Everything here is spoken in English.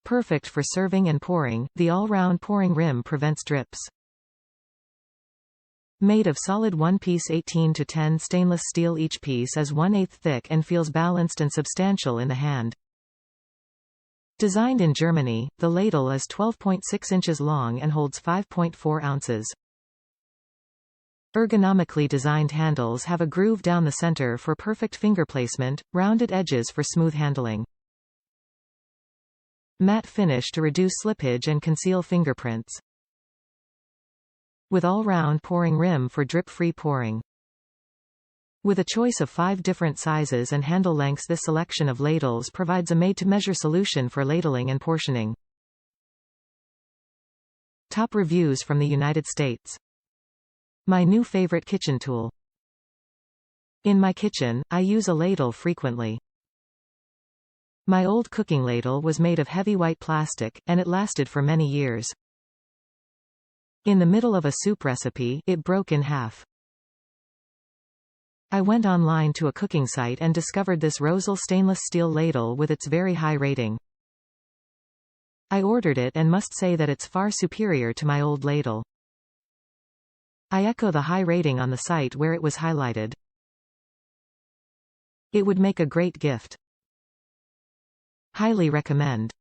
Perfect for serving and pouring, the all-round pouring rim prevents drips. Made of solid one-piece 18-10 stainless steel, each piece is 1/8 thick and feels balanced and substantial in the hand. Designed in Germany, the ladle is 12.6 inches long and holds 5.4 ounces. Ergonomically designed handles have a groove down the center for perfect finger placement, rounded edges for smooth handling. Matte finish to reduce slippage and conceal fingerprints. With all-round pouring rim for drip-free pouring. With a choice of 5 different sizes and handle lengths, this selection of ladles provides a made-to-measure solution for ladling and portioning. Top reviews from the United States. My new favorite kitchen tool. In my kitchen, I use a ladle frequently. My old cooking ladle was made of heavy white plastic, and it lasted for many years. In the middle of a soup recipe, it broke in half. I went online to a cooking site and discovered this Rosle stainless steel ladle with its very high rating. I ordered it and must say that it's far superior to my old ladle. I echo the high rating on the site where it was highlighted. It would make a great gift. Highly recommend.